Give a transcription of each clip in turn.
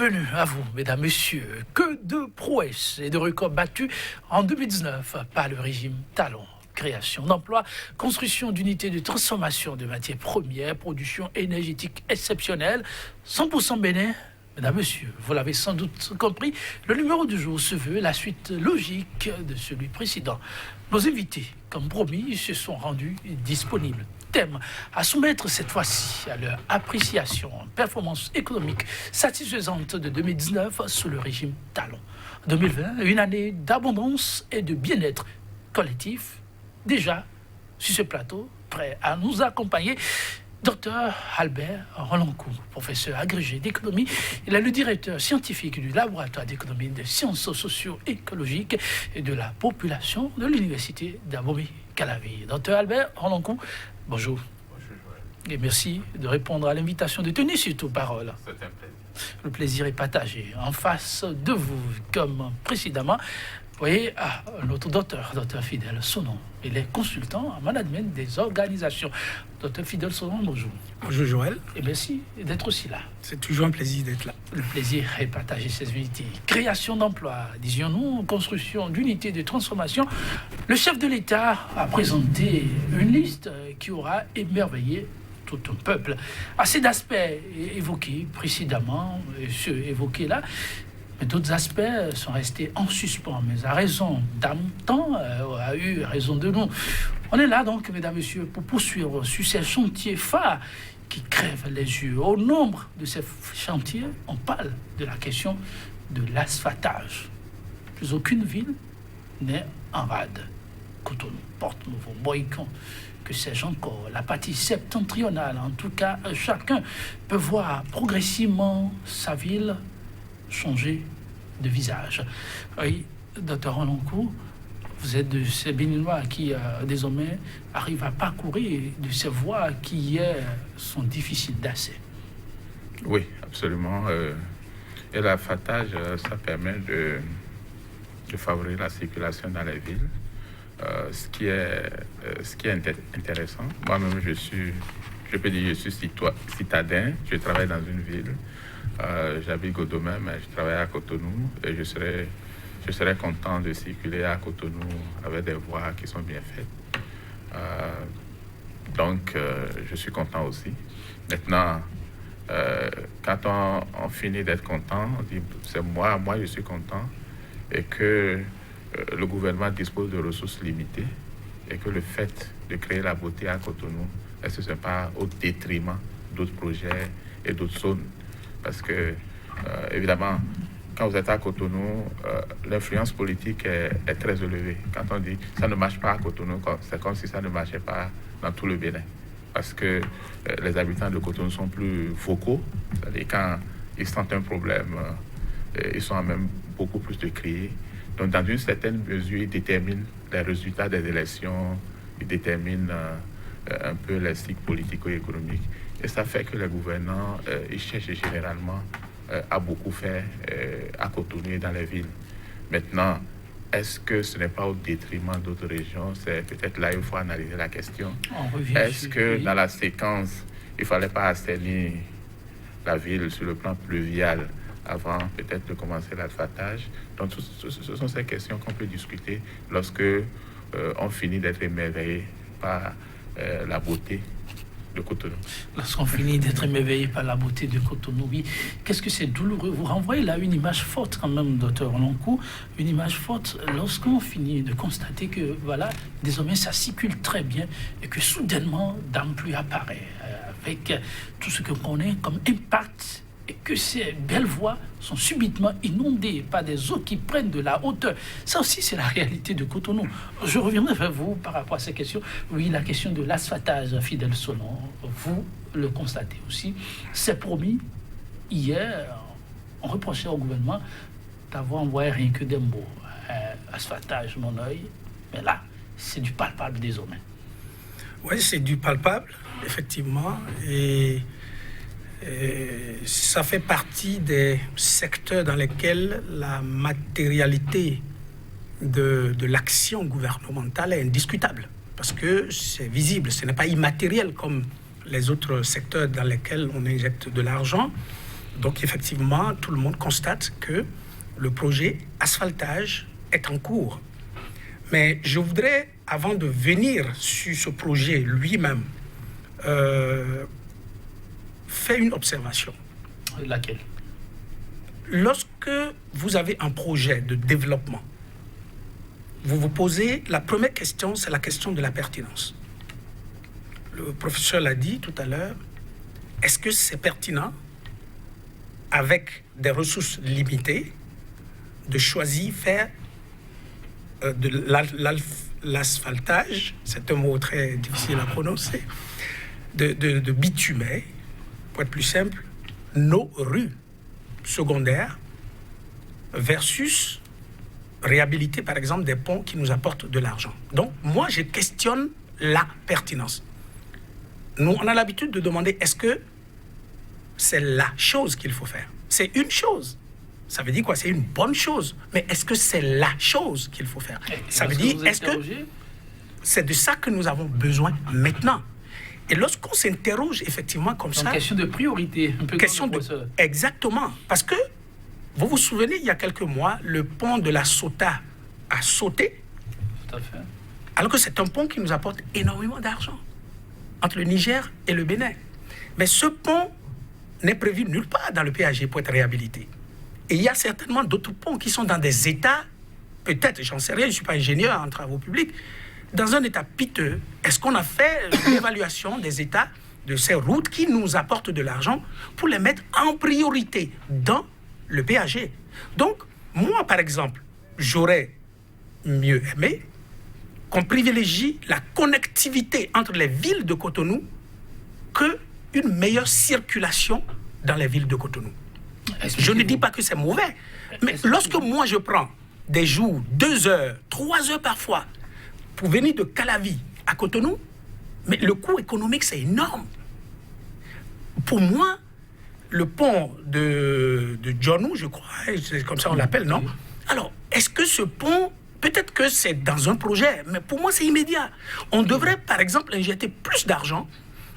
Bienvenue à vous, mesdames, messieurs. Que de prouesses et de records battus en 2019 par le régime Talon. Création d'emplois, construction d'unités de transformation de matières premières, production énergétique exceptionnelle, 100% Bénin. Mesdames, messieurs, vous l'avez sans doute compris, le numéro du jour se veut la suite logique de celui précédent. Nos invités, comme promis, se sont rendus disponibles. Thème à soumettre cette fois-ci à leur appréciation, performance économique satisfaisante de 2019 sous le régime Talon. 2020, une année d'abondance et de bien-être collectif. Déjà, sur ce plateau, prêt à nous accompagner, Dr Albert Rolancourt, professeur agrégé d'économie. Il est le directeur scientifique du laboratoire d'économie des sciences socio-écologiques et de la population de l'université d'Abomey-Calavi. Dr Albert Rolancourt, bonjour. Bonjour Joël. Et merci de répondre à l'invitation de tenir surtout parole. C'est un plaisir. Le plaisir est partagé. En face de vous, comme précédemment, vous voyez, notre docteur Fidèle Sonon. Il est consultant en management des organisations. Docteur Fidèle Sonon, bonjour. Bonjour Joël. Et merci d'être aussi là. C'est toujours un plaisir d'être là. Le plaisir est partagé, ces unités. Création d'emplois, disions-nous, construction d'unités de transformation. Le chef de l'État a présenté une liste qui aura émerveillé tout un peuple. Assez d'aspects évoqués précédemment, ceux évoqués là, mais d'autres aspects sont restés en suspens. Mais à raison d'un temps, a eu raison de nous. On est là donc, mesdames, messieurs, pour poursuivre sur ces chantiers phares qui crèvent les yeux. Au nombre de ces chantiers, on parle de la question de l'asphaltage. Plus aucune ville n'est en rade. Cotonou, Porte-Nouveau, Boycon, que sais-je encore, la partie septentrionale, en tout cas, chacun peut voir progressivement sa ville changer de visage. Oui, docteur Rolancourt, vous êtes de ces Béninois qui désormais arrivent à parcourir de ces voies qui hier sont difficiles d'accès. Oui, absolument. Et l'asphaltage, ça permet de favoriser la circulation dans les villes. Ce qui est intéressant. Moi-même, je peux dire, je suis citadin, je travaille dans une ville. J'habite Godomé, mais je travaille à Cotonou et je serais content de circuler à Cotonou avec des voies qui sont bien faites. Donc, je suis content aussi. Maintenant, quand on finit d'être content, on dit c'est moi je suis content et que le gouvernement dispose de ressources limitées et que le fait de créer la beauté à Cotonou, est-ce que ce n'est pas au détriment d'autres projets et d'autres zones? Parce que, évidemment, quand vous êtes à Cotonou, l'influence politique est très élevée. Quand on dit ça ne marche pas à Cotonou, c'est comme si ça ne marchait pas dans tout le Bénin. Parce que les habitants de Cotonou sont plus vocaux. C'est-à-dire quand ils sentent un problème, ils sont même beaucoup plus de crier. Donc, dans une certaine mesure, ils déterminent les résultats des élections, ils déterminent un peu les cycles politico-économiques. Et ça fait que les gouvernants, ils cherchent généralement à beaucoup faire à Cotonou et dans les villes. Maintenant, est-ce que ce n'est pas au détriment d'autres régions? C'est peut-être là qu'il faut analyser la question. Est-ce que dans la séquence, il ne fallait pas assainir la ville sur le plan pluvial avant peut-être de commencer l'asphaltage? Donc, ce sont ces questions qu'on peut discuter lorsque on finit d'être émerveillé par la beauté de Cotonou. Lorsqu'on finit d'être émerveillé par la beauté de Cotonou, oui, qu'est-ce que c'est douloureux. Vous renvoyez là une image forte quand même, docteur Rolancourt, une image forte lorsqu'on finit de constater que, voilà, désormais ça circule très bien et que soudainement, dame pluie apparaît avec tout ce que l'on connaît comme impact et que ces belles voies sont subitement inondées par des eaux qui prennent de la hauteur. Ça aussi, c'est la réalité de Cotonou. Je reviendrai vers vous par rapport à ces questions. Oui, la question de l'asphaltage, Fidèle Sonon, vous le constatez aussi. C'est promis. Hier, on reprochait au gouvernement d'avoir envoyé rien que des mots. Asphaltage, mon œil. Mais là, c'est du palpable désormais. Oui, c'est du palpable, effectivement. Et ça fait partie des secteurs dans lesquels la matérialité de l'action gouvernementale est indiscutable. Parce que c'est visible, ce n'est pas immatériel comme les autres secteurs dans lesquels on injecte de l'argent. Donc effectivement, tout le monde constate que le projet asphaltage est en cours. Mais je voudrais, avant de venir sur ce projet lui-même, faire une observation. Laquelle? Lorsque vous avez un projet de développement, vous vous posez, la première question, c'est la question de la pertinence. Le professeur l'a dit tout à l'heure, est-ce que c'est pertinent, avec des ressources limitées, de choisir faire de l'asphaltage, c'est un mot très difficile à prononcer, de bitumer, pour être plus simple, nos rues secondaires versus réhabiliter par exemple des ponts qui nous apportent de l'argent. Donc moi je questionne la pertinence. Nous on a l'habitude de demander est-ce que c'est la chose qu'il faut faire? C'est une chose. Ça veut dire quoi? C'est une bonne chose. Mais est-ce que c'est la chose qu'il faut faire? Ça veut dire, est-ce que c'est de ça que nous avons besoin maintenant? Et lorsqu'on s'interroge effectivement comme ça... C'est une question de priorité. Un peu question de... Exactement. Parce que, vous vous souvenez, il y a quelques mois, le pont de la Sota a sauté. Tout à fait. Alors que c'est un pont qui nous apporte énormément d'argent entre le Niger et le Bénin. Mais ce pont n'est prévu nulle part dans le PAG pour être réhabilité. Et il y a certainement d'autres ponts qui sont dans des états, peut-être, j'en sais rien, je ne suis pas ingénieur en travaux publics, dans un état piteux. Est-ce qu'on a fait l'évaluation des états de ces routes qui nous apportent de l'argent pour les mettre en priorité dans le PAG? Donc, moi, par exemple, j'aurais mieux aimé qu'on privilégie la connectivité entre les villes de Cotonou qu'une meilleure circulation dans les villes de Cotonou. Je ne dis pas que c'est mauvais, mais lorsque moi je prends des jours, 2 heures, 3 heures parfois, pour venir de Calavi à Cotonou, mais le coût économique c'est énorme. Pour moi, le pont de Djonou, je crois, c'est comme ça on l'appelle, non? Alors, est-ce que ce pont, peut-être que c'est dans un projet, mais pour moi c'est immédiat. On devrait par exemple injecter plus d'argent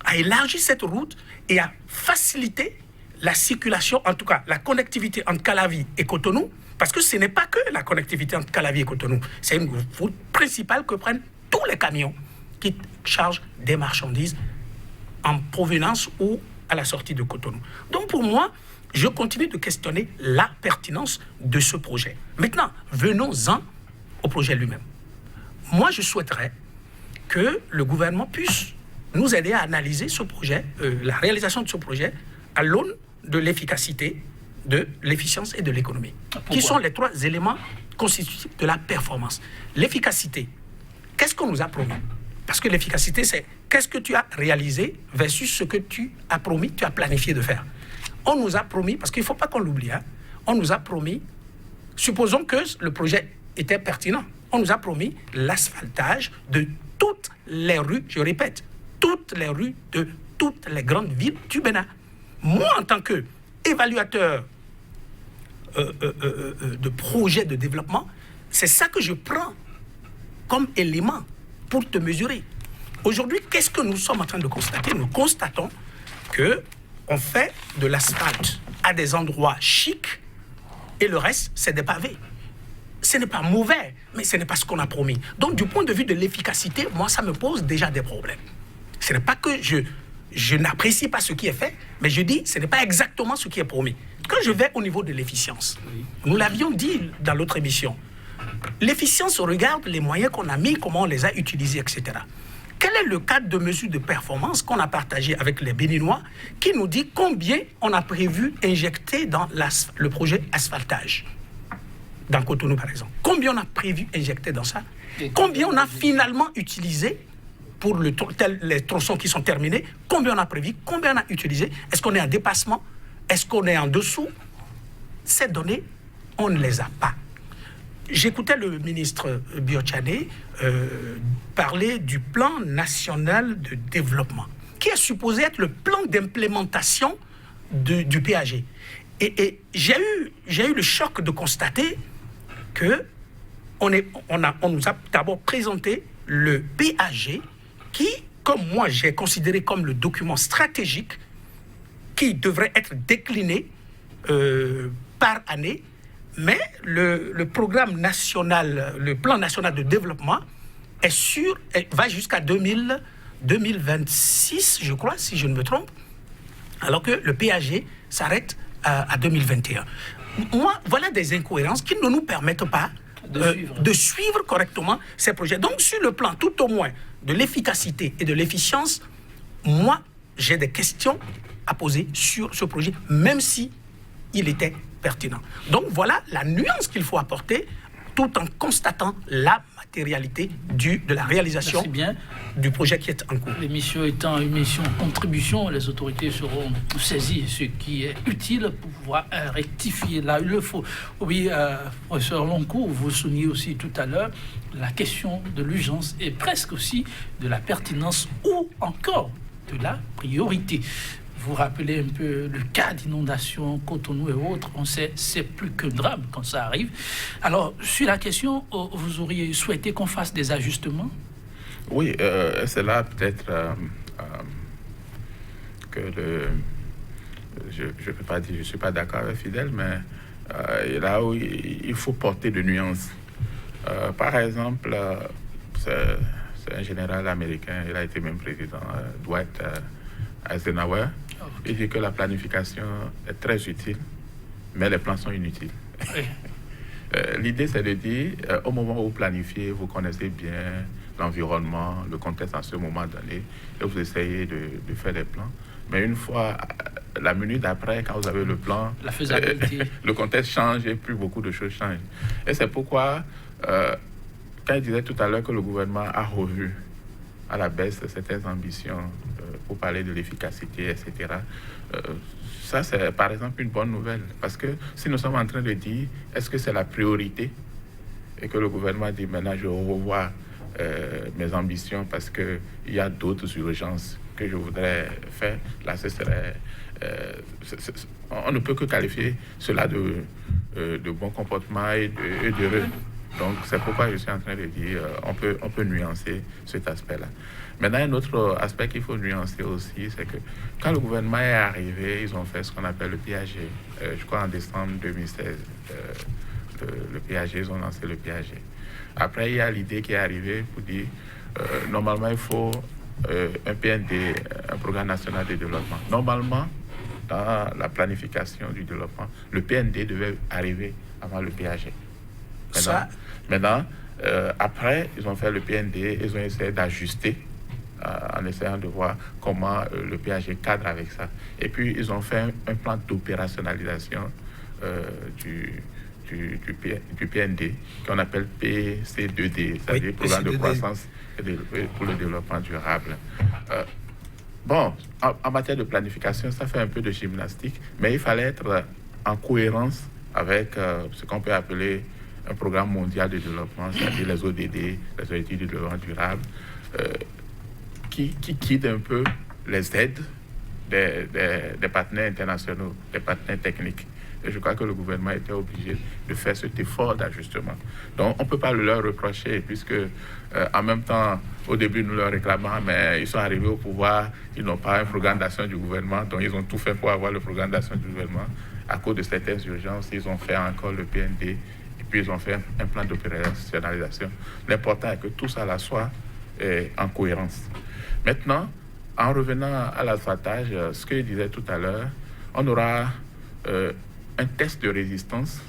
à élargir cette route et à faciliter la circulation, en tout cas la connectivité entre Calavi et Cotonou, parce que ce n'est pas que la connectivité entre Calavi et Cotonou, c'est une route principale que prennent tous les camions qui chargent des marchandises en provenance ou à la sortie de Cotonou. Donc pour moi, je continue de questionner la pertinence de ce projet. Maintenant, venons-en au projet lui-même. Moi, je souhaiterais que le gouvernement puisse nous aider à analyser ce projet, la réalisation de ce projet, à l'aune de l'efficacité, de l'efficience et de l'économie, qui sont les 3 éléments constitutifs de la performance. L'efficacité, qu'est-ce qu'on nous a promis? Parce que l'efficacité, c'est qu'est-ce que tu as réalisé versus ce que tu as promis, tu as planifié de faire. On nous a promis, parce qu'il ne faut pas qu'on l'oublie, hein, on nous a promis, supposons que le projet était pertinent, on nous a promis l'asphaltage de toutes les rues, je répète, toutes les rues de toutes les grandes villes du Bénin. Moi, en tant qu'évaluateur de projet de développement, c'est ça que je prends comme élément pour te mesurer. Aujourd'hui, qu'est-ce que nous sommes en train de constater? Nous constatons qu'on fait de l'asphalte à des endroits chics et le reste, c'est des pavés. Ce n'est pas mauvais, mais ce n'est pas ce qu'on a promis. Donc, du point de vue de l'efficacité, moi, ça me pose déjà des problèmes. Ce n'est pas que je n'apprécie pas ce qui est fait, mais je dis ce n'est pas exactement ce qui est promis. Quand je vais au niveau de l'efficience, nous l'avions dit dans l'autre émission, l'efficience regarde les moyens qu'on a mis, comment on les a utilisés, etc. Quel est le cadre de mesure de performance qu'on a partagé avec les Béninois qui nous dit combien on a prévu injecter dans le projet asphaltage dans Cotonou, par exemple? Combien on a prévu injecter dans ça? Combien on a finalement utilisé pour les tronçons qui sont terminés? Combien on a prévu? Combien on a utilisé? Est-ce qu'on est en dépassement? Est-ce qu'on est en dessous? Ces données, on ne les a pas. J'écoutais le ministre Biotchané parler du plan national de développement, qui est supposé être le plan d'implémentation du PAG. Et j'ai eu le choc de constater que on nous a d'abord présenté le PAG qui, comme moi j'ai considéré comme le document stratégique qui devrait être décliné par année, mais le programme national, le plan national de développement va jusqu'à 2026, je crois, si je ne me trompe, alors que le PAG s'arrête à 2021. Moi, voilà des incohérences qui ne nous permettent pas de suivre correctement ces projets. Donc, sur le plan tout au moins de l'efficacité et de l'efficience, moi, j'ai des questions à poser sur ce projet, même si il était pertinent. Donc, voilà la nuance qu'il faut apporter tout en constatant la matérialité de la réalisation du projet qui est en cours. L'émission étant une mission contribution, les autorités seront saisies, ce qui est utile pour pouvoir rectifier là où il le faut. Oui, professeur Loncourt, vous soulignez aussi tout à l'heure la question de l'urgence et presque aussi de la pertinence ou encore de la priorité. Vous rappelez un peu le cas d'inondation, Cotonou et autres, on sait c'est plus qu'un drame quand ça arrive. Alors, sur la question, vous auriez souhaité qu'on fasse des ajustements? Oui, c'est là peut-être que je ne peux pas dire, je ne suis pas d'accord avec Fidèle, mais là où il faut porter de nuances. Par exemple, c'est un général américain, il a été même président, Dwight Eisenhower. Il dit que la planification est très utile, mais les plans sont inutiles. L'idée, c'est de dire, au moment où vous planifiez, vous connaissez bien l'environnement, le contexte en ce moment donné, et vous essayez de faire des plans. Mais une fois, la minute d'après, quand vous avez le plan, la faisabilité. Le contexte change et plus beaucoup de choses changent. Et c'est pourquoi, quand il disait tout à l'heure que le gouvernement a revu à la baisse certaines ambitions pour parler de l'efficacité, etc. Ça, c'est par exemple une bonne nouvelle. Parce que si nous sommes en train de dire, est-ce que c'est la priorité? Et que le gouvernement dit, maintenant, je revois mes ambitions parce qu'il y a d'autres urgences que je voudrais faire. Là, ce serait... on ne peut que qualifier cela de bon comportement et d'heureux. Donc, c'est pourquoi je suis en train de dire on peut nuancer cet aspect-là. Maintenant, un autre aspect qu'il faut nuancer aussi, c'est que quand le gouvernement est arrivé, ils ont fait ce qu'on appelle le PAG. Je crois en décembre 2016, le PAG, ils ont lancé le PAG. Après, il y a l'idée qui est arrivée pour dire normalement, il faut un PND, un programme national de développement. Normalement, dans la planification du développement, le PND devait arriver avant le PAG. Maintenant, après, ils ont fait le PND, ils ont essayé d'ajuster en essayant de voir comment le PAG cadre avec ça. Et puis, ils ont fait un plan d'opérationnalisation du PND, qu'on appelle PC2D, c'est-à-dire Programme de croissance pour le développement durable. En matière de planification, ça fait un peu de gymnastique, mais il fallait être en cohérence avec ce qu'on peut appeler un programme mondial de développement, c'est-à-dire les ODD, les objectifs de développement durable, qui quittent un peu les aides des partenaires internationaux, des partenaires techniques. Et je crois que le gouvernement était obligé de faire cet effort d'ajustement. Donc, on ne peut pas le leur reprocher, puisque en même temps, au début, nous leur réclamons, mais ils sont arrivés au pouvoir, ils n'ont pas un programme d'action du gouvernement, donc ils ont tout fait pour avoir le programme d'action du gouvernement. À cause de certaines urgences, ils ont fait encore le PND, et puis ils ont fait un plan d'opérationnalisation. L'important est que tout ça là soit en cohérence. Maintenant, en revenant à l'asphaltage, ce que je disais tout à l'heure, on aura un test de résistance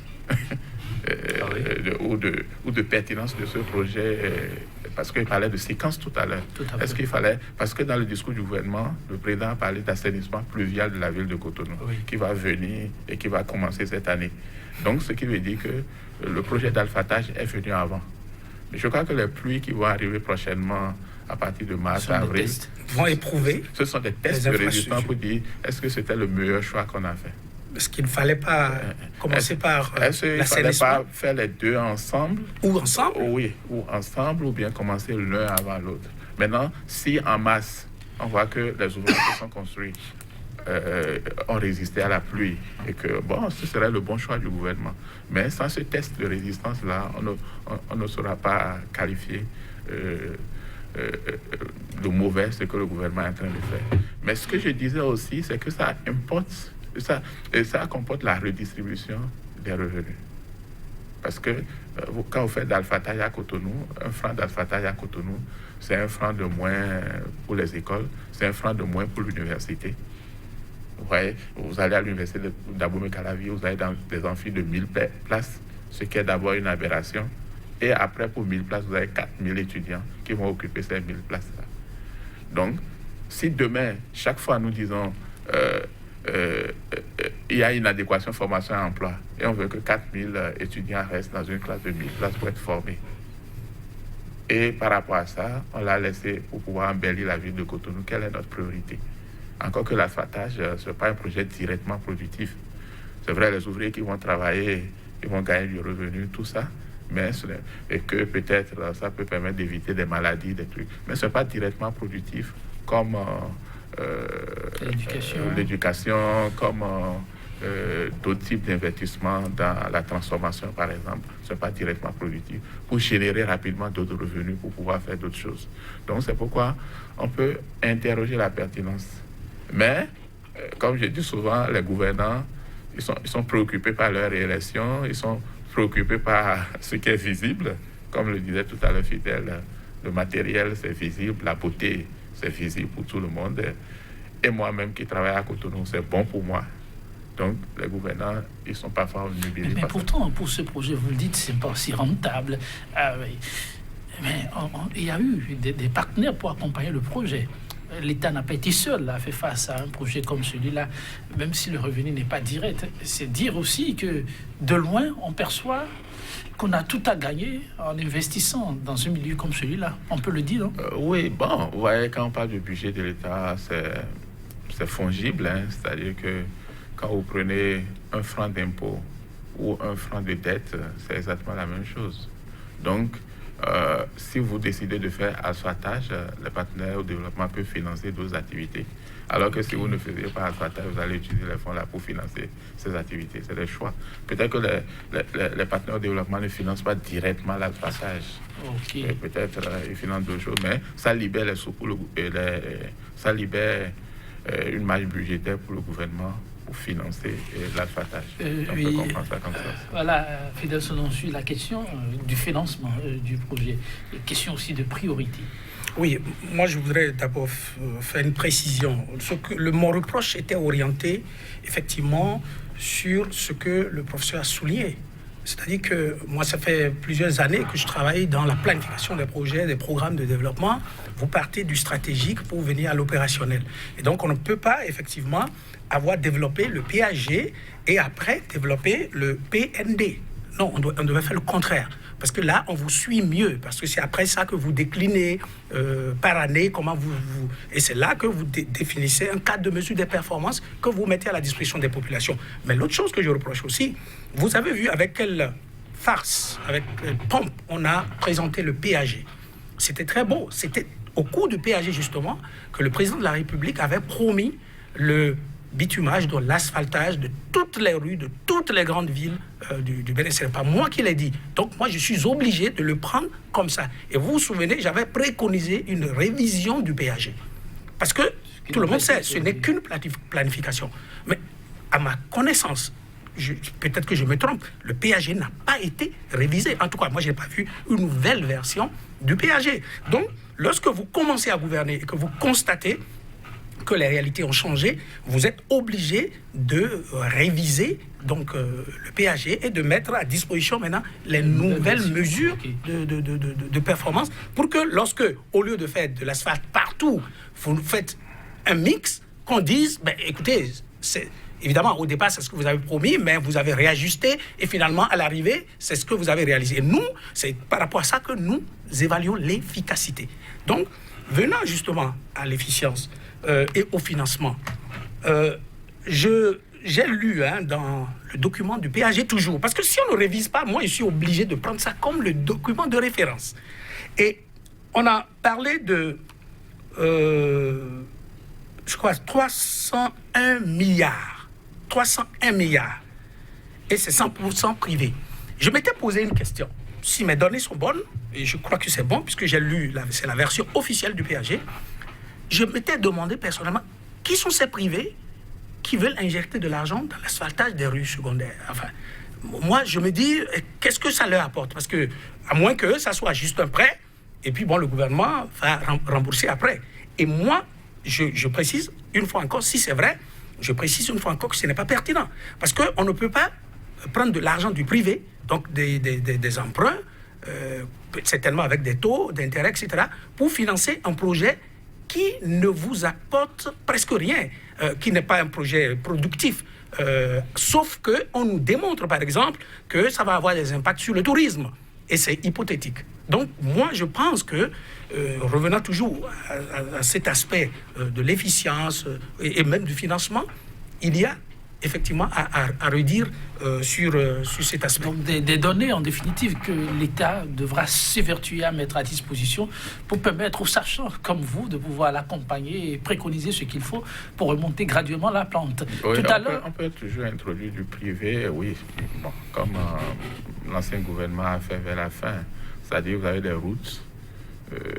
ou de pertinence de ce projet, parce qu'il parlait de séquence tout à l'heure. Est-ce qu'il fallait, parce que dans le discours du gouvernement, le président a parlé d'assainissement pluvial de la ville de Cotonou, qui va venir et qui va commencer cette année. Donc, ce qui veut dire que le projet d'alphatage est venu avant. Mais je crois que les pluies qui vont arriver prochainement à partir de mars, avril, vont éprouver. Ce sont des tests de résistance pour dire est-ce que c'était le meilleur choix qu'on a fait. Est-ce qu'il ne fallait pas commencer par est-ce qu'il ne fallait pas faire les deux ensemble? Ou ensemble? Oui, ou ensemble, ou bien commencer l'un avant l'autre. Maintenant, si en masse, on voit que les ouvrages qui sont construits ont résisté à la pluie et que, bon, ce serait le bon choix du gouvernement. Mais sans ce test de résistance-là, on ne saura pas qualifier de mauvais ce que le gouvernement est en train de faire. Mais ce que je disais aussi, c'est que ça importe Et ça comporte la redistribution des revenus. Parce que quand vous faites d'Al-Fatah à Cotonou, un franc d'Al-Fatah à Cotonou, c'est un franc de moins pour les écoles, c'est un franc de moins pour l'université. Vous voyez, vous allez à l'université d'Abomey-Calavi, vous allez dans des amphis de 1000 places, ce qui est d'abord une aberration. Et après, pour 1000 places, vous avez 4000 étudiants qui vont occuper ces 1000 places-là. Donc, si demain, chaque fois nous disons il y a une adéquation formation et emploi, et on veut que 4000 étudiants restent dans une classe de 1000 places pour être formés. Et par rapport à ça, on l'a laissé pour pouvoir embellir la ville de Cotonou. Quelle est notre priorité? Encore que l'asphaltage, ce n'est pas un projet directement productif. C'est vrai, les ouvriers qui vont travailler, ils vont gagner du revenu, tout ça, mais et que peut-être ça peut permettre d'éviter des maladies, des trucs. Mais ce n'est pas directement productif comme l'éducation, comme d'autres types d'investissements dans la transformation, par exemple. Ce n'est pas directement productif pour générer rapidement d'autres revenus, pour pouvoir faire d'autres choses. Donc, c'est pourquoi on peut interroger la pertinence. Mais, comme je dis souvent, les gouvernants, ils sont préoccupés par leur réélection, ils sont préoccupés par ce qui est visible. Comme le disait tout à l'heure Fidèle, le matériel, c'est visible, la beauté, c'est visible pour tout le monde. Et moi-même qui travaille à Cotonou, c'est bon pour moi. Donc, les gouvernants, ils sont parfois obnubilés. Mais pourtant, pour ce projet, vous le dites, c'est pas aussi rentable. Mais il y a eu des partenaires pour accompagner le projet. L'État n'a pas été seul à faire face à un projet comme celui-là, même si le revenu n'est pas direct. C'est dire aussi que, de loin, on perçoit qu'on a tout à gagner en investissant dans un milieu comme celui-là. On peut le dire, non? Oui, bon, vous voyez, quand on parle du budget de l'État, c'est fongible, hein, c'est-à-dire que quand vous prenez un franc d'impôt ou un franc de dette, c'est exactement la même chose. Donc, si vous décidez de faire asphaltage, les partenaires au développement peuvent financer d'autres activités. Alors que si vous ne faisiez pas asphaltage, vous allez utiliser les fonds là pour financer ces activités. C'est des choix. Peut-être que les partenaires au développement ne financent pas directement l'asphaltage. Peut-être ils financent d'autres choses, mais ça libère les sous pour ça libère une marge budgétaire pour le gouvernement pour financer l'asphaltage. On peut comprendre ça comme ça. Voilà, Fidèle Sononsu, la question du financement du projet, question aussi de priorité. Oui, moi je voudrais d'abord faire une précision. Mon reproche était orienté effectivement sur ce que le professeur a souligné. C'est-à-dire que moi, ça fait plusieurs années que je travaille dans la planification des projets, des programmes de développement. Vous partez du stratégique pour venir à l'opérationnel. Et donc, on ne peut pas effectivement avoir développé le PAG et après développer le PND. Non, on devait faire le contraire. Parce que là, on vous suit mieux. Parce que c'est après ça que vous déclinez par année comment vous... Et c'est là que vous définissez un cadre de mesure des performances que vous mettez à la disposition des populations. Mais l'autre chose que je reproche aussi, vous avez vu avec quelle farce, avec quelle pompe on a présenté le PAG. C'était très beau. C'était au cours du PAG, justement, que le président de la République avait promis le bitumage, de l'asphaltage de toutes les rues, de toutes les grandes villes du Bénin. Ce n'est pas moi qui l'ai dit. Donc moi, je suis obligé de le prendre comme ça. Et vous vous souvenez, j'avais préconisé une révision du PAG. Parce que tout le monde sait, ce n'est qu'une planification. Mais à ma connaissance, peut-être que je me trompe, le PAG n'a pas été révisé. En tout cas, moi, je n'ai pas vu une nouvelle version du PAG. Donc, lorsque vous commencez à gouverner et que vous constatez que les réalités ont changé, vous êtes obligé de réviser donc, le PAG et de mettre à disposition maintenant les nouvelles mesures de performance pour que lorsque, au lieu de faire de l'asphalte partout, vous faites un mix, qu'on dise, ben, écoutez, évidemment, au départ, c'est ce que vous avez promis, mais vous avez réajusté et finalement, à l'arrivée, c'est ce que vous avez réalisé. Et nous, c'est par rapport à ça que nous évaluons l'efficacité. Donc, venant justement à l'efficience, et au financement. J'ai lu dans le document du PAG toujours, parce que si on ne révise pas, moi je suis obligé de prendre ça comme le document de référence. Et on a parlé de, je crois, 301 milliards. 301 milliards. Et c'est 100% privé. Je m'étais posé une question. Si mes données sont bonnes, et je crois que c'est bon, puisque j'ai lu, c'est la version officielle du PAG, je m'étais demandé personnellement qui sont ces privés qui veulent injecter de l'argent dans l'asphaltage des rues secondaires. Enfin, moi, je me dis, qu'est-ce que ça leur apporte? Parce que, à moins que ça soit juste un prêt, et puis bon, le gouvernement va rembourser après. Et moi, je précise une fois encore, si c'est vrai, je précise une fois encore que ce n'est pas pertinent. Parce qu'on ne peut pas prendre de l'argent du privé, donc des emprunts, certainement avec des taux d'intérêt, etc., pour financer un projet qui ne vous apporte presque rien, qui n'est pas un projet productif. Sauf qu'on nous démontre, par exemple, que ça va avoir des impacts sur le tourisme. Et c'est hypothétique. Donc, moi, je pense que, revenant toujours à cet aspect de l'efficience et même du financement, il y a effectivement à redire sur cet aspect. Donc des données, en définitive, que l'État devra s'évertuer à mettre à disposition pour permettre aux sachants comme vous de pouvoir l'accompagner et préconiser ce qu'il faut pour remonter graduellement la pente. Oui, Tout à l'heure, on peut toujours introduire du privé, oui, bon, comme l'ancien gouvernement a fait vers la fin. C'est-à-dire, vous avez des routes,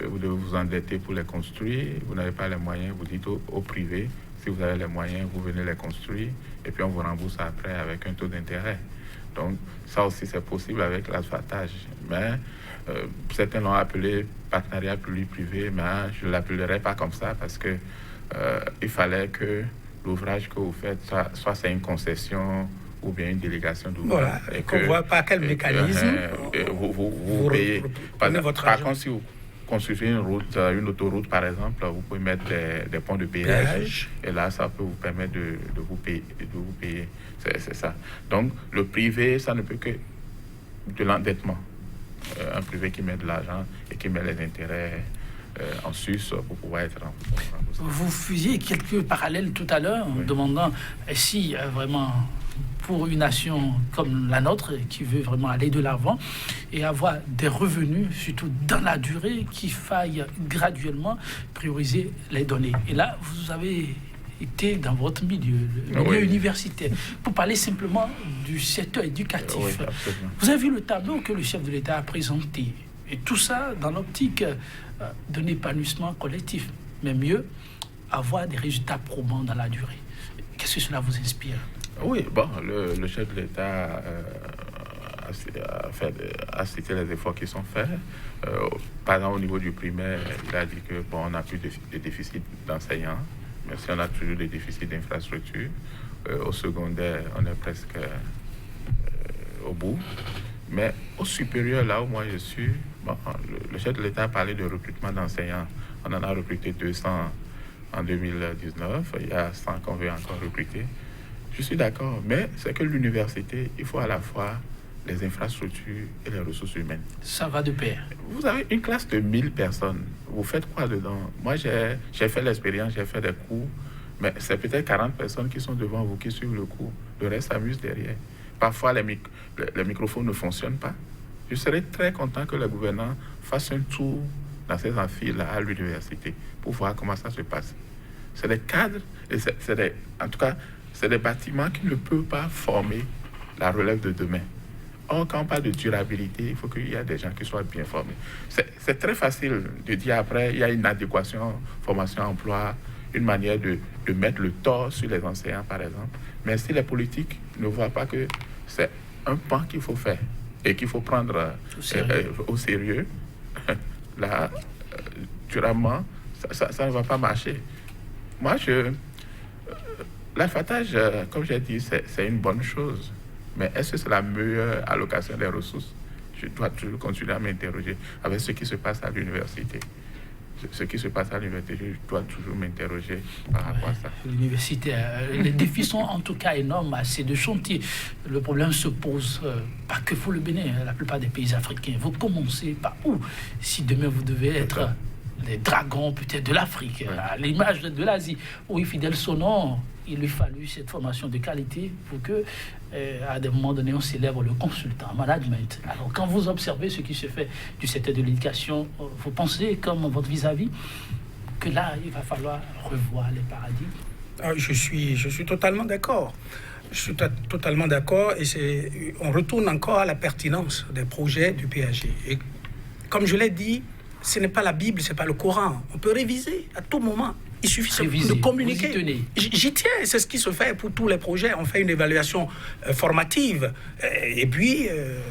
vous devez vous endetter pour les construire, vous n'avez pas les moyens, vous dites au privé, si vous avez les moyens, vous venez les construire, et puis on vous rembourse après avec un taux d'intérêt. Donc, ça aussi, c'est possible avec l'asphaltage. Mais certains l'ont appelé partenariat public-privé, mais je ne l'appellerai pas comme ça parce que il fallait que l'ouvrage que vous faites, soit c'est une concession ou bien une délégation d'ouvrage. Voilà, et qu'on ne voit pas quel mécanisme vous payez. Par contre, si vous construisez une route, une autoroute par exemple, vous pouvez mettre des ponts de péage et là, ça peut vous permettre de vous payer. C'est ça. Donc, le privé, ça ne peut que de l'endettement. Un privé qui met de l'argent et qui met les intérêts en sus pour pouvoir être remboursé. vous faisiez quelques parallèles tout à l'heure en demandant si vraiment pour une nation comme la nôtre qui veut vraiment aller de l'avant et avoir des revenus, surtout dans la durée, qu'il faille graduellement prioriser les données. Et là, vous avez été dans votre milieu, le milieu universitaire, pour parler simplement du secteur éducatif. Oui, absolument. Vous avez vu le tableau que le chef de l'État a présenté, et tout ça dans l'optique d'un épanouissement collectif, mais mieux, avoir des résultats probants dans la durée. Qu'est-ce que cela vous inspire? Oui, bon, le chef de l'État a cité les efforts qui sont faits. Par exemple, au niveau du primaire, il a dit que bon, on n'a plus de déficit d'enseignants, mais si on a toujours des déficits d'infrastructures. Au secondaire, on est presque au bout. Mais au supérieur, là où moi je suis, bon, le chef de l'État a parlé de recrutement d'enseignants. On en a recruté 200 en 2019. Il y a 100 qu'on veut encore recruter. Je suis d'accord, mais c'est que l'université, il faut à la fois les infrastructures et les ressources humaines. Ça va de pair. Vous avez une classe de 1000 personnes. Vous faites quoi dedans? Moi, j'ai fait l'expérience, j'ai fait des cours, mais c'est peut-être 40 personnes qui sont devant vous, qui suivent le cours. Le reste s'amuse derrière. Parfois, les microphones ne fonctionnent pas. Je serais très content que le gouvernement fasse un tour dans ces amphis-là à l'université pour voir comment ça se passe. C'est des cadres, et en tout cas, c'est des bâtiments qui ne peuvent pas former la relève de demain. Or, quand on parle de durabilité, il faut qu'il y ait des gens qui soient bien formés. C'est très facile de dire après, il y a une adéquation, formation, emploi, une manière de mettre le tort sur les enseignants, par exemple. Mais si les politiques ne voient pas que c'est un pan qu'il faut faire et qu'il faut prendre au sérieux, là, durablement, ça ne va pas marcher. Moi, l'affâtage, comme j'ai dit, c'est une bonne chose. Mais est-ce que c'est la meilleure allocation des ressources? Je dois toujours continuer à m'interroger avec ce qui se passe à l'université. Ce qui se passe à l'université, je dois toujours m'interroger par rapport à ça. L'université, les défis sont en tout cas énormes, assez de chantiers. Le problème se pose pas que pour le Bénin, la plupart des pays africains. Vous commencez par où? Si demain vous devez être les dragons peut-être de l'Afrique, à l'image de l'Asie. Oui, Fidèle Sonon, il lui fallu cette formation de qualité pour que, à des moments donnés, on célèbre le consultant en management. Alors, quand vous observez ce qui se fait du secteur de l'éducation, vous pensez, comme votre vis-à-vis, que là, il va falloir revoir les paradigmes? Je suis totalement d'accord. Je suis totalement d'accord et on retourne encore à la pertinence des projets du PAG. Et comme je l'ai dit, ce n'est pas la Bible, ce n'est pas le Coran. On peut réviser à tout moment. il suffit Réviser. de communiquer. Vous y tenez. J'y tiens, c'est ce qui se fait pour tous les projets. On fait une évaluation formative. Et puis,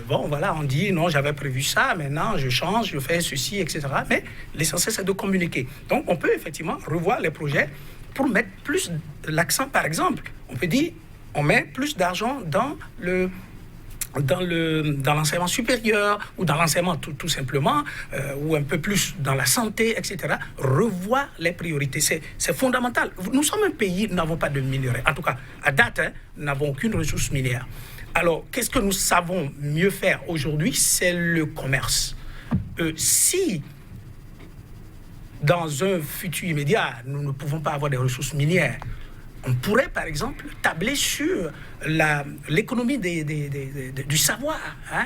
bon, voilà, on dit, non, j'avais prévu ça, maintenant je change, je fais ceci, etc. Mais l'essentiel, c'est de communiquer. Donc, on peut effectivement revoir les projets pour mettre plus l'accent, par exemple. On peut dire, on met plus d'argent dans l'enseignement supérieur ou dans l'enseignement tout simplement, ou un peu plus dans la santé, etc. Revoir les priorités, c'est fondamental. Nous sommes un pays, nous n'avons pas de minerais. En tout cas, à date, nous n'avons aucune ressource minière. Alors, qu'est-ce que nous savons mieux faire aujourd'hui? C'est le commerce. Si, dans un futur immédiat, nous ne pouvons pas avoir des ressources minières, on pourrait, par exemple, tabler sur l'économie du savoir. Hein.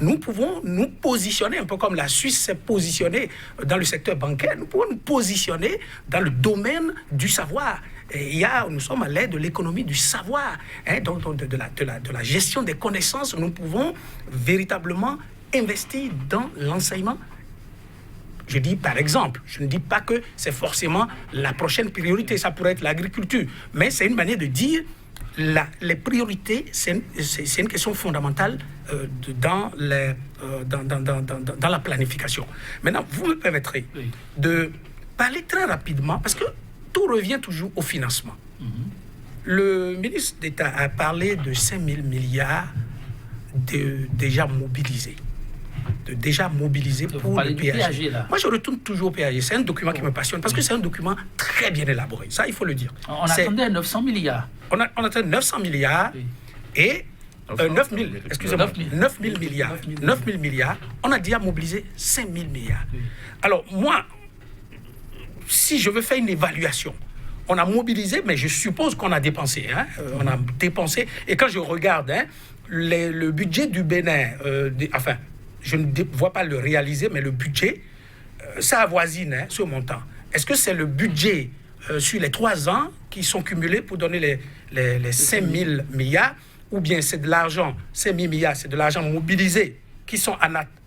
Nous pouvons nous positionner, un peu comme la Suisse s'est positionnée dans le secteur bancaire, nous pouvons nous positionner dans le domaine du savoir. Et nous sommes à l'aide de l'économie du savoir, hein, donc de la gestion des connaissances. Nous pouvons véritablement investir dans l'enseignement. Je dis par exemple, je ne dis pas que c'est forcément la prochaine priorité, ça pourrait être l'agriculture, mais c'est une manière de dire les priorités, c'est une question fondamentale dans la planification. Maintenant, vous me permettrez de parler très rapidement, parce que tout revient toujours au financement. Le ministre d'État a parlé de 5 000 milliards déjà mobilisés. Pour le PAG. Moi, je retourne toujours au PAG. C'est un document qui me passionne parce que c'est un document très bien élaboré. Ça, il faut le dire. On attendait 900 milliards. On attendait 900 milliards et 9 000, excusez-moi, 9 000 milliards. 9 000 milliards. On a déjà mobilisé 5 000 milliards. Alors, moi, si je veux faire une évaluation, on a mobilisé, mais je suppose qu'on a dépensé. Hein, on a dépensé. Et quand je regarde le budget du Bénin, je ne vois pas le réaliser, mais le budget, ça avoisine ce montant. Est-ce que c'est le budget sur les 3 ans qui sont cumulés pour donner les 5 000 milliards, ou bien c'est de l'argent, 5 000 milliards, c'est de l'argent mobilisé qui sont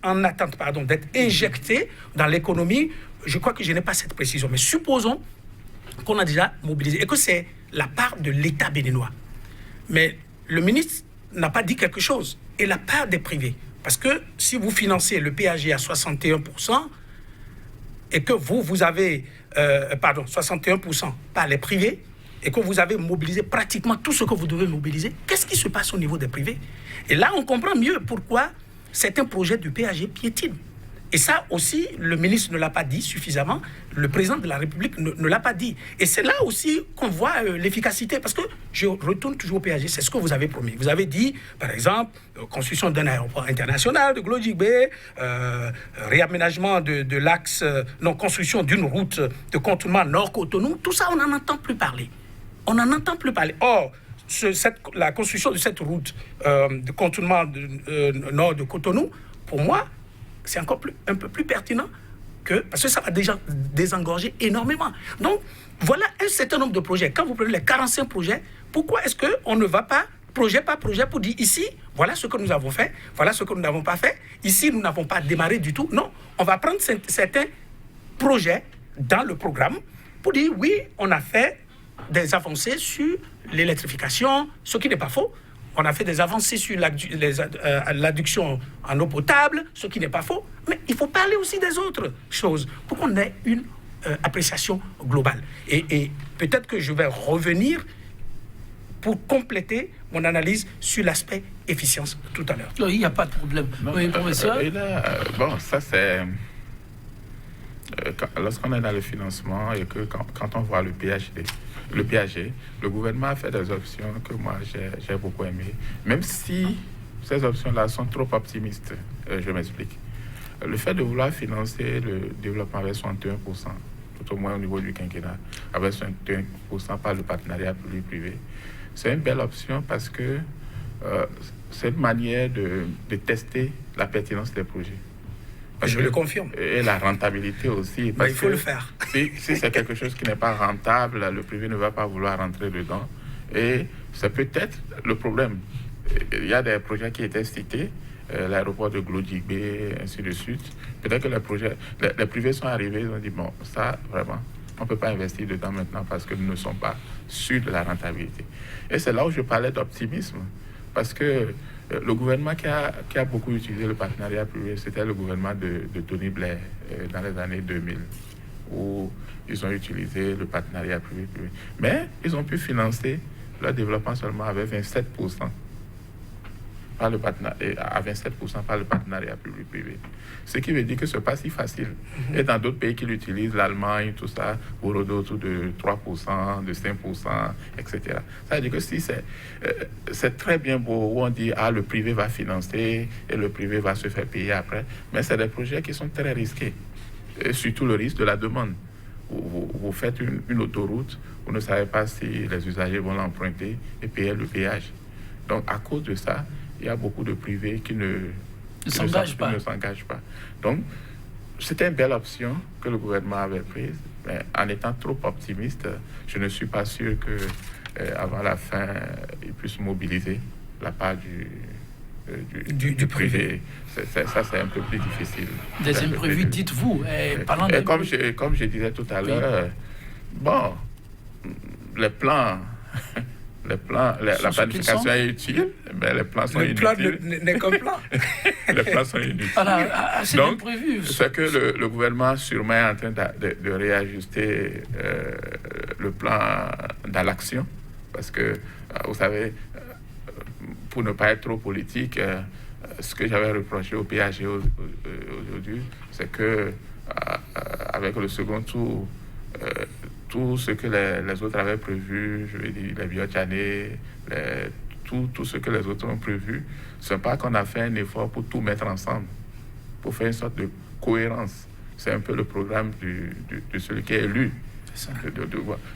en attente d'être injectés dans l'économie? Je crois que je n'ai pas cette précision, mais supposons qu'on a déjà mobilisé et que c'est la part de l'État béninois. Mais le ministre n'a pas dit quelque chose. Et la part des privés. Parce que si vous financez le PAG à 61% et que vous avez 61% par les privés et que vous avez mobilisé pratiquement tout ce que vous devez mobiliser, qu'est-ce qui se passe au niveau des privés? Et là, on comprend mieux pourquoi certains projets du PAG piétinent. Et ça aussi, le ministre ne l'a pas dit suffisamment, le président de la République ne l'a pas dit. Et c'est là aussi qu'on voit l'efficacité, parce que je retourne toujours au PAG, c'est ce que vous avez promis. Vous avez dit, par exemple, construction d'un aéroport international de Glodjibé, réaménagement de l'axe, construction d'une route de contournement Nord-Cotonou, tout ça, on n'en entend plus parler. On n'en entend plus parler. Or, la construction de cette route de contournement nord de Cotonou, pour moi, c'est encore un peu plus pertinent parce que ça va déjà désengorger énormément. Donc, voilà un certain nombre de projets. Quand vous prenez les 45 projets, pourquoi est-ce qu'on ne va pas, projet par projet, pour dire ici, voilà ce que nous avons fait, voilà ce que nous n'avons pas fait, ici, nous n'avons pas démarré du tout. Non, on va prendre certains projets dans le programme pour dire, oui, on a fait des avancées sur l'électrification, ce qui n'est pas faux. On a fait des avancées sur l'adduction en eau potable, ce qui n'est pas faux. Mais il faut parler aussi des autres choses pour qu'on ait une appréciation globale. Et peut-être que je vais revenir pour compléter mon analyse sur l'aspect efficience tout à l'heure. Il n'y a pas de problème. Oui, professeur. Ça c'est... Lorsqu'on est dans le financement et que quand on voit le PAG, le gouvernement a fait des options que moi j'ai beaucoup aimées, même si ces options-là sont trop optimistes. Je m'explique. Le fait de vouloir financer le développement avec 61%, tout au moins au niveau du quinquennat, avec 61% par le partenariat public-privé, c'est une belle option parce que c'est une manière de tester la pertinence des projets. Je le confirme. Et la rentabilité aussi. Il faut le faire. Si c'est quelque chose qui n'est pas rentable, le privé ne va pas vouloir rentrer dedans. Et c'est peut-être le problème. Il y a des projets qui étaient cités, l'aéroport de Glodjibé, ainsi de suite. Peut-être que les privés sont arrivés, ils ont dit, bon, ça, vraiment, on ne peut pas investir dedans maintenant parce que nous ne sommes pas sûrs de la rentabilité. Et c'est là où je parlais d'optimisme, parce que le gouvernement qui a beaucoup utilisé le partenariat privé, c'était le gouvernement de Tony Blair dans les années 2000, où ils ont utilisé le partenariat privé. Mais ils ont pu financer leur développement seulement avec 27% par le à 27% par le partenariat public-privé. Ce qui veut dire que ce n'est pas si facile. Et dans d'autres pays qui l'utilisent, l'Allemagne, tout ça, pour autour de 3%, de 5%, etc. Ça veut dire que si c'est très bien beau où on dit « Ah, le privé va financer et le privé va se faire payer après », mais c'est des projets qui sont très risqués. Et surtout le risque de la demande. Vous faites une autoroute, vous ne savez pas si les usagers vont l'emprunter et payer le péage. Donc, à cause de ça, il y a beaucoup de privés qui ne s'engagent pas. Donc, c'était une belle option que le gouvernement avait prise, mais en étant trop optimiste, je ne suis pas sûr qu'avant la fin, il puisse mobiliser la part du privé. Ça, c'est un peu plus difficile. Des imprévus, dites-vous. Comme je disais tout à l'heure, bon, les plans... la planification est utile, mais les plans sont inutiles. Le plan n'est qu'un plan. Les plans sont inutiles. C'est donc, imprévu. C'est que le gouvernement sûrement est en train de réajuster le plan dans l'action. Parce que, vous savez, pour ne pas être trop politique, ce que j'avais reproché au PAG aujourd'hui, c'est que avec le second tour, tout ce que les autres avaient prévu, je veux dire, les Biotchanés, tout ce que les autres ont prévu, ce n'est pas qu'on a fait un effort pour tout mettre ensemble, pour faire une sorte de cohérence. C'est un peu le programme de celui qui est élu.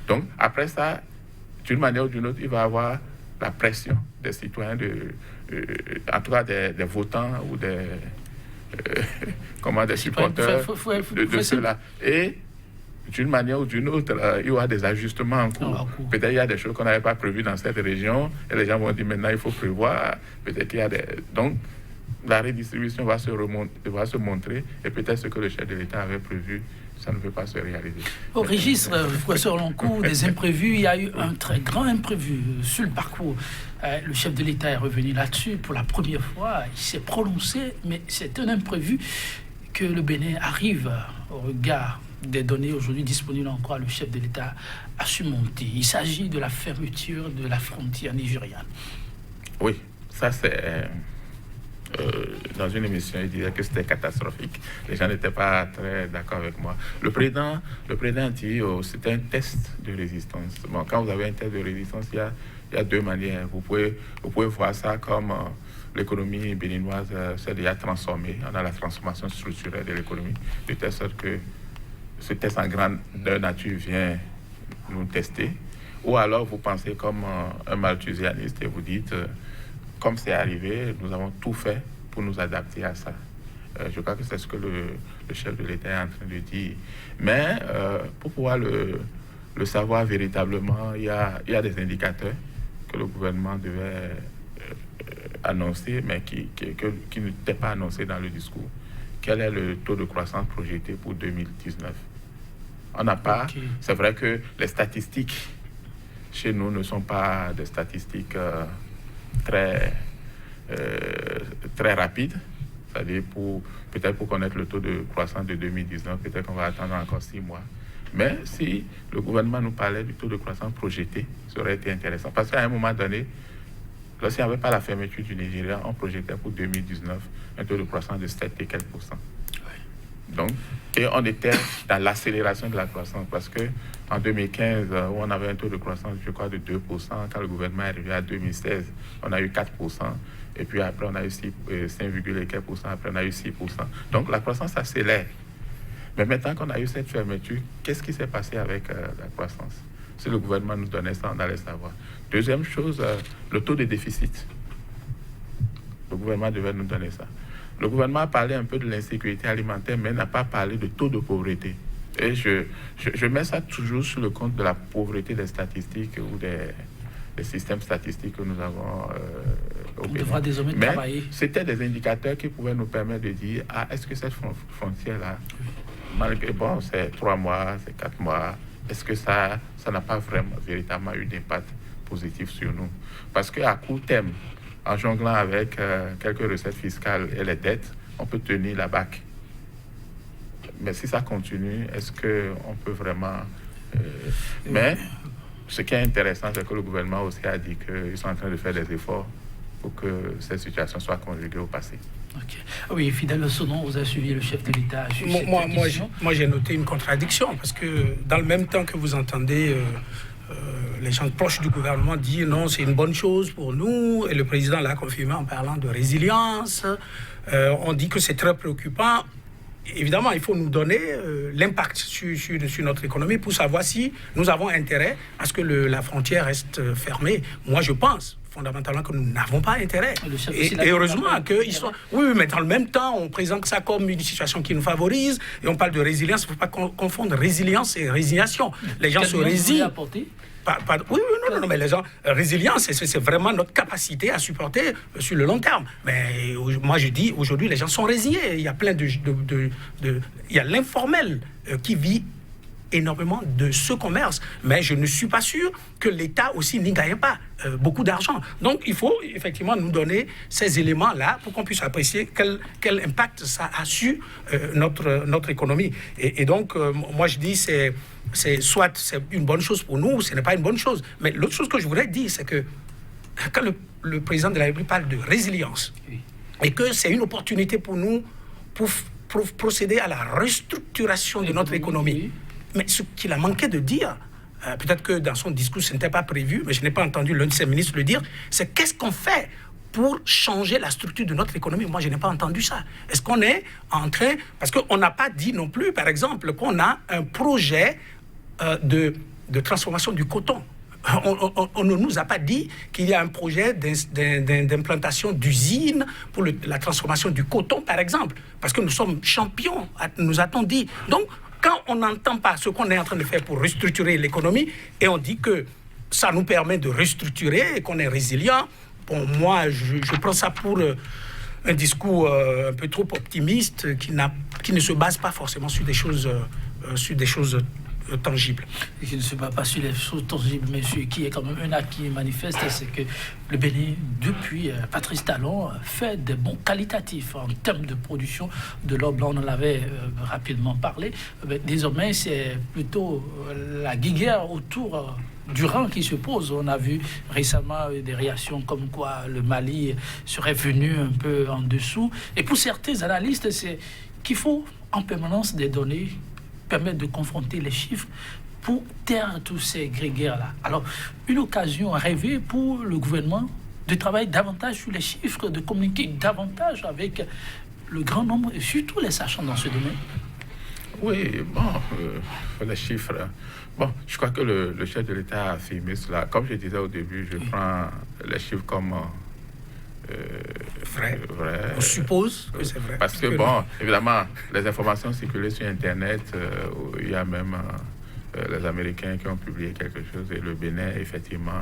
Donc, après ça, d'une manière ou d'une autre, il va avoir la pression des citoyens, en tout cas des votants ou des supporters de ceux-là. Et d'une manière ou d'une autre, il y aura des ajustements en cours. Peut-être il y a des choses qu'on n'avait pas prévues dans cette région, et les gens vont dire maintenant il faut prévoir. Peut-être qu'il y a des... Donc, la redistribution va se montrer, et peut-être ce que le chef de l'État avait prévu, ça ne peut pas se réaliser. Au registre, professeur Loncourt, des imprévus, il y a eu un très grand imprévu sur le parcours. Le chef de l'État est revenu là-dessus pour la première fois. Il s'est prononcé, mais c'est un imprévu que le Bénin arrive au regard des données aujourd'hui disponibles encore, le chef de l'État a su monter. Il s'agit de la fermeture de la frontière nigériane. Oui, ça c'est... dans une émission, il disait que c'était catastrophique. Les gens n'étaient pas très d'accord avec moi. Le président dit c'était un test de résistance. Bon, quand vous avez un test de résistance, il y a deux manières. Vous pouvez voir ça comme l'économie béninoise s'est déjà transformée. On a la transformation structurelle de l'économie, de telle sorte que ce test en grande nature vient nous tester. Ou alors vous pensez comme un malthusianiste et vous dites, comme c'est arrivé, nous avons tout fait pour nous adapter à ça. Je crois que c'est ce que le chef de l'État est en train de dire. Mais pour pouvoir le savoir véritablement, il y a des indicateurs que le gouvernement devait annoncer, mais qui n'étaient pas annoncés dans le discours. Quel est le taux de croissance projeté pour 2019? On n'a pas... Okay. C'est vrai que les statistiques chez nous ne sont pas des statistiques très rapides. C'est-à-dire, peut-être pour connaître le taux de croissance de 2019, peut-être qu'on va attendre encore 6 mois. Mais si le gouvernement nous parlait du taux de croissance projeté, ça aurait été intéressant. Parce qu'à un moment donné, lorsqu'il n'y avait pas la fermeture du Nigeria, on projetait pour 2019 un taux de croissance de 7 et quelques %. Donc, et on était dans l'accélération de la croissance parce qu'en 2015, où on avait un taux de croissance, je crois, de 2%, quand le gouvernement est arrivé à 2016, on a eu 4%, et puis après on a eu 5, quelques %, après on a eu 6%. Donc la croissance s'accélère. Mais maintenant qu'on a eu cette fermeture, qu'est-ce qui s'est passé avec la croissance? Si le gouvernement nous donnait ça, on allait savoir. Deuxième chose, le taux de déficit. Le gouvernement devait nous donner ça. Le gouvernement a parlé un peu de l'insécurité alimentaire, mais n'a pas parlé de taux de pauvreté. Et je mets ça toujours sur le compte de la pauvreté des statistiques ou des systèmes statistiques que nous avons au Bénin. On devra désormais travailler. C'était des indicateurs qui pouvaient nous permettre de dire, est-ce que cette frontière-là, malgré, bon, c'est 3 mois, c'est 4 mois, est-ce que ça n'a pas véritablement eu d'impact positif sur nous? Parce qu'à court terme, en jonglant avec quelques recettes fiscales et les dettes, on peut tenir la BAC. Mais si ça continue, est-ce qu'on peut vraiment... Mais ce qui est intéressant, c'est que le gouvernement aussi a dit qu'ils sont en train de faire des efforts pour que cette situation soit conjuguée au passé. Okay. Oui, Fidèle Sonon, vous avez suivi le chef de l'État. Moi, j'ai noté une contradiction, parce que dans le même temps que vous entendez les gens proches du gouvernement dire non, c'est une bonne chose pour nous, et le président l'a confirmé en parlant de résilience, on dit que c'est très préoccupant. Évidemment, il faut nous donner l'impact sur notre économie pour savoir si nous avons intérêt à ce que la frontière reste fermée. Moi, je pense fondamentalement que nous n'avons pas intérêt. Et heureusement qu'ils sont... Oui, mais dans le même temps, on présente ça comme une situation qui nous favorise, et on parle de résilience. Il ne faut pas confondre résilience et résignation. Les gens se résignent. Oui, non, mais les gens, résilience, c'est vraiment notre capacité à supporter sur le long terme. Mais moi, je dis, aujourd'hui, les gens sont résignés. Il y a plein il y a l'informel qui vit énormément de ce commerce. Mais je ne suis pas sûr que l'État aussi n'y gagne pas beaucoup d'argent. Donc, il faut effectivement nous donner ces éléments-là pour qu'on puisse apprécier quel impact ça a sur notre économie. Et donc, moi, je dis, soit c'est une bonne chose pour nous, ou ce n'est pas une bonne chose. Mais l'autre chose que je voudrais dire, c'est que quand le président de la République parle de résilience, et que c'est une opportunité pour nous pour procéder à la restructuration de notre économie. Mais ce qu'il a manqué de dire, peut-être que dans son discours, ce n'était pas prévu, mais je n'ai pas entendu l'un de ses ministres le dire, c'est qu'est-ce qu'on fait pour changer la structure de notre économie. Moi, je n'ai pas entendu ça. Est-ce qu'on est en train... Parce qu'on n'a pas dit non plus, par exemple, qu'on a un projet de transformation du coton. On ne nous a pas dit qu'il y a un projet d'implantation d'usines pour la transformation du coton, par exemple. Parce que nous sommes champions, nous a-t-on dit. Donc, quand on n'entend pas ce qu'on est en train de faire pour restructurer l'économie, et on dit que ça nous permet de restructurer et qu'on est résilient, bon, moi, je prends ça pour un discours un peu trop optimiste qui ne se base pas forcément sur des choses tangibles. Qui ne se base pas sur les choses tangibles, mais sur qui est quand même un acte qui manifeste, c'est que le Bénin, depuis Patrice Talon, fait des bons qualitatifs en termes de production de l'or blanc. On en avait rapidement parlé. Mais désormais, c'est plutôt la guéguerre autour du rang qui se pose. On a vu récemment des réactions comme quoi le Mali serait venu un peu en dessous. Et pour certains analystes, c'est qu'il faut en permanence des données permettre de confronter les chiffres pour taire tous ces grégaires-là. Alors, une occasion rêvée pour le gouvernement de travailler davantage sur les chiffres, de communiquer davantage avec le grand nombre, et surtout les sachants dans ce domaine. Oui, bon, les chiffres. Bon, je crois que le chef de l'État a affirmé cela. Comme je disais au début, je prends les chiffres comme... vrai. On suppose que c'est vrai. Parce que, bon, évidemment, les informations circulées sur Internet, il y a même les Américains qui ont publié quelque chose, et le Bénin, effectivement,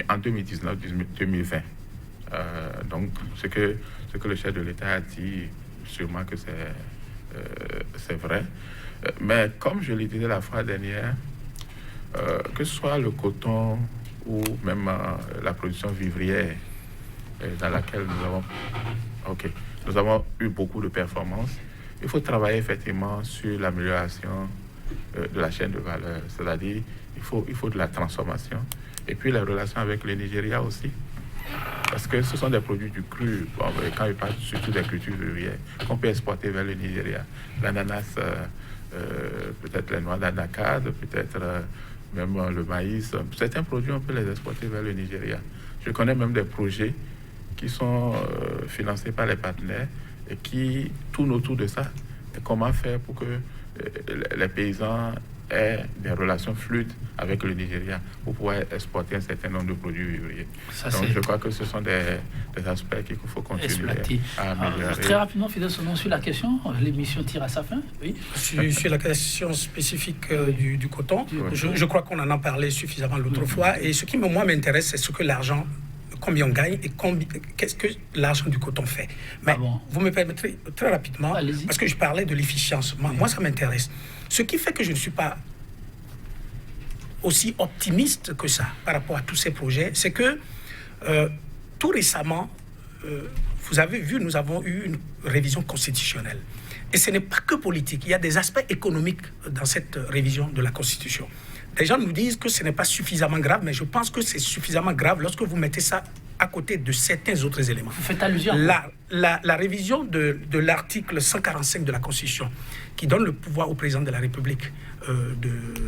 en 2019-2020. Donc, ce que le chef de l'État a dit, sûrement que c'est vrai. Mais comme je l'ai dit la fois dernière, que ce soit le coton ou même la production vivrière, dans laquelle nous avons eu beaucoup de performances. Il faut travailler effectivement sur l'amélioration de la chaîne de valeur, c'est-à-dire il faut de la transformation, et puis les relations avec le Nigeria aussi, parce que ce sont des produits du cru. Bon, quand il parle surtout des cultures vivrières qu'on peut exporter vers le Nigeria, l'ananas, peut-être les noix d'anacarde, peut-être même le maïs, certains produits on peut les exporter vers le Nigeria. Je connais même des projets qui sont financés par les partenaires et qui tournent autour de ça. Et comment faire pour que les paysans aient des relations fluides avec le Nigeria pour pouvoir exporter un certain nombre de produits vivriers. Donc je crois que ce sont des aspects qu'il faut continuer à améliorer. Très rapidement, Fidèle Sonon, sur la question, l'émission tire à sa fin. Oui. Sur la question spécifique du coton, je crois qu'on en a parlé suffisamment l'autre fois, et ce qui moi m'intéresse, c'est ce que l'argent, combien on gagne et qu'est-ce que l'argent du coton fait. Mais vous me permettrez très rapidement, parce que je parlais de l'efficience. Moi, ça m'intéresse. Ce qui fait que je ne suis pas aussi optimiste que ça par rapport à tous ces projets, c'est que tout récemment, vous avez vu, nous avons eu une révision constitutionnelle. Et ce n'est pas que politique, il y a des aspects économiques dans cette révision de la Constitution. Des gens nous disent que ce n'est pas suffisamment grave, mais je pense que c'est suffisamment grave lorsque vous mettez ça à côté de certains autres éléments. Vous faites allusion. La révision de l'article 145 de la Constitution, qui donne le pouvoir au président de la République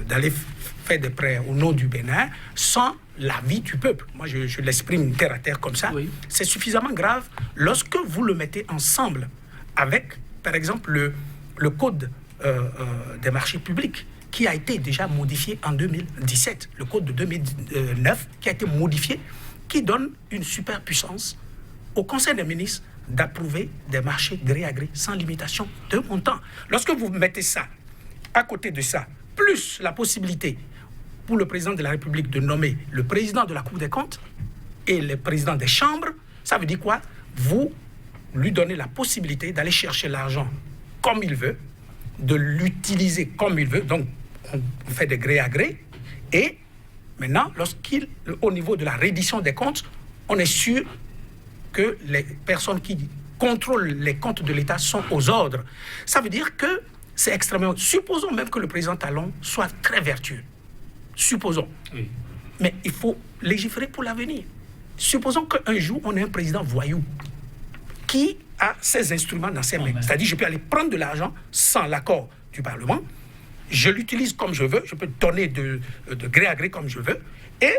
d'aller faire des prêts au nom du Bénin sans l'avis du peuple. Moi, je l'exprime terre à terre comme ça. Oui. C'est suffisamment grave lorsque vous le mettez ensemble avec, par exemple, le code des marchés publics, qui a été déjà modifié en 2017, le code de 2009, qui a été modifié, qui donne une superpuissance au Conseil des ministres d'approuver des marchés gré à gré, sans limitation de montant. Lorsque vous mettez ça, à côté de ça, plus la possibilité pour le président de la République de nommer le président de la Cour des comptes et le président des chambres, ça veut dire quoi? Vous lui donnez la possibilité d'aller chercher l'argent comme il veut, de l'utiliser comme il veut, donc on fait des gré à gré, et maintenant, au niveau de la reddition des comptes, on est sûr que les personnes qui contrôlent les comptes de l'État sont aux ordres. Ça veut dire que c'est extrêmement... Supposons même que le président Talon soit très vertueux. Supposons. Oui. Mais il faut légiférer pour l'avenir. Supposons qu'un jour, on ait un président voyou qui a ses instruments dans ses mains. C'est-à-dire, je peux aller prendre de l'argent sans l'accord du Parlement, je l'utilise comme je veux, je peux donner de gré à gré comme je veux, et...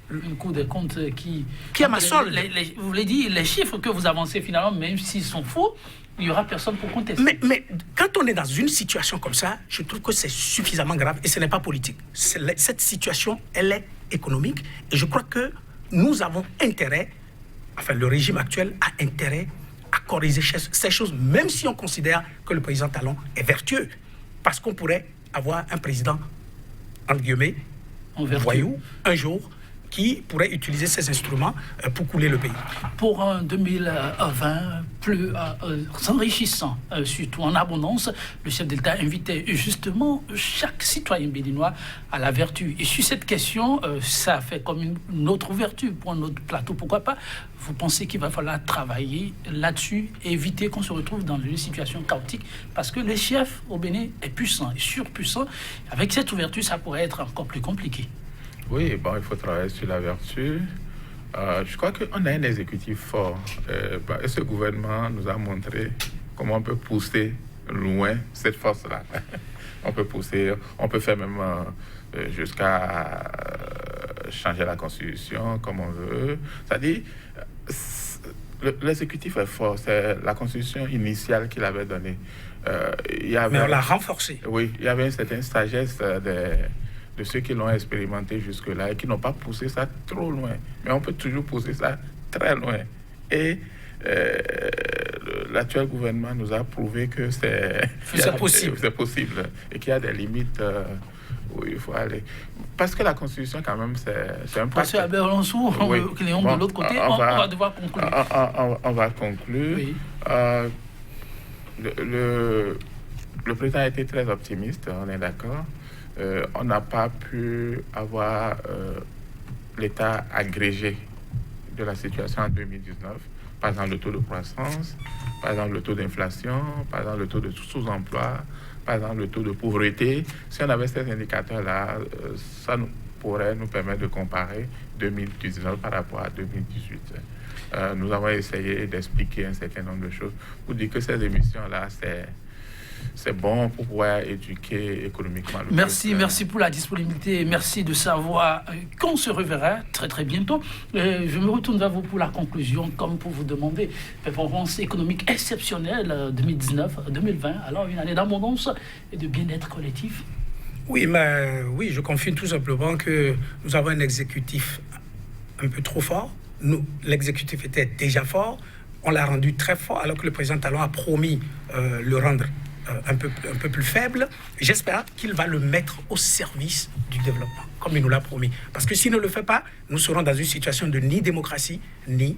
Une Cour des comptes qui a ma solde. Vous l'avez dit, les chiffres que vous avancez finalement, même s'ils sont faux, il n'y aura personne pour contester. Mais quand on est dans une situation comme ça, je trouve que c'est suffisamment grave et ce n'est pas politique. Cette situation, elle est économique et je crois que nous avons intérêt, enfin le régime actuel a intérêt à corriger ces choses, même si on considère que le président Talon est vertueux. Parce qu'on pourrait avoir un président, entre guillemets, voyou, un jour, qui pourrait utiliser ces instruments pour couler le pays. Pour un 2020 plus enrichissant, surtout en abondance, le chef d'État invitait justement chaque citoyen béninois à la vertu. Et sur cette question, ça fait comme une autre vertu pour un autre plateau. Pourquoi pas? Vous pensez qu'il va falloir travailler là-dessus et éviter qu'on se retrouve dans une situation chaotique? Parce que le chef au Bénin est puissant et surpuissant. Avec cette ouverture, ça pourrait être encore plus compliqué. Oui, bon, il faut travailler sur la vertu. Je crois qu'on a un exécutif fort. Et ce gouvernement nous a montré comment on peut pousser loin cette force-là. On peut pousser, on peut faire même jusqu'à changer la Constitution comme on veut. C'est-à-dire, l'exécutif est fort. C'est la Constitution initiale qu'il avait donnée. Mais on l'a renforcée. Oui, il y avait une certaine sagesse de ceux qui l'ont expérimenté jusque-là et qui n'ont pas poussé ça trop loin. Mais on peut toujours pousser ça très loin. Et l'actuel gouvernement nous a prouvé que c'est possible et qu'il y a des limites où il faut aller. Parce que la Constitution, quand même, c'est un Parce qu'à Berlonsou, oui. De l'autre côté, on va devoir conclure. On va conclure. Oui. Le président a été très optimiste, on est d'accord. On n'a pas pu avoir l'état agrégé de la situation en 2019. Par exemple, le taux de croissance, par exemple, le taux d'inflation, par exemple, le taux de sous-emploi, par exemple, le taux de pauvreté. Si on avait ces indicateurs-là, ça pourrait nous permettre de comparer 2019 par rapport à 2018. Nous avons essayé d'expliquer un certain nombre de choses pour dire que ces émissions-là, c'est bon pour pouvoir éduquer économiquement le peuple. Merci pour la disponibilité. Merci de savoir qu'on se reverra très très bientôt. Je me retourne vers vous pour la conclusion, comme pour vous demander performance économique exceptionnelle 2019-2020. Alors une année d'abondance et de bien-être collectif. Oui, je confirme tout simplement que nous avons un exécutif un peu trop fort. L'exécutif était déjà fort. On l'a rendu très fort alors que le président Talon a promis le rendre un peu plus faible. J'espère qu'il va le mettre au service du développement, comme il nous l'a promis. Parce que s'il ne le fait pas, nous serons dans une situation de ni démocratie, ni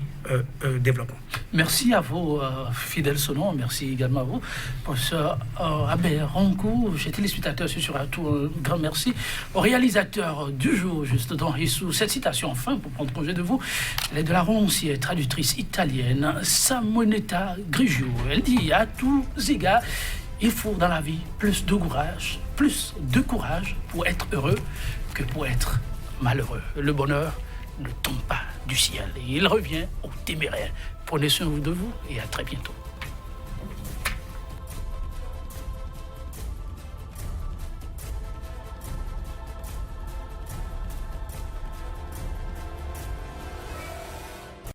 développement. Merci à vous, fidèles sonants. Merci également à vous, professeur Abbé Ronco. Chez téléspectateurs, c'est sur un tour. Un grand merci au réalisateur du jour, juste dans Issou. Cette citation, enfin, pour prendre congé de vous, elle est de la romancière, traductrice italienne, Simonetta Grigio. Elle dit à tous égards, il faut dans la vie plus de courage pour être heureux que pour être malheureux. Le bonheur ne tombe pas du ciel et il revient aux téméraires. Prenez soin de vous et à très bientôt.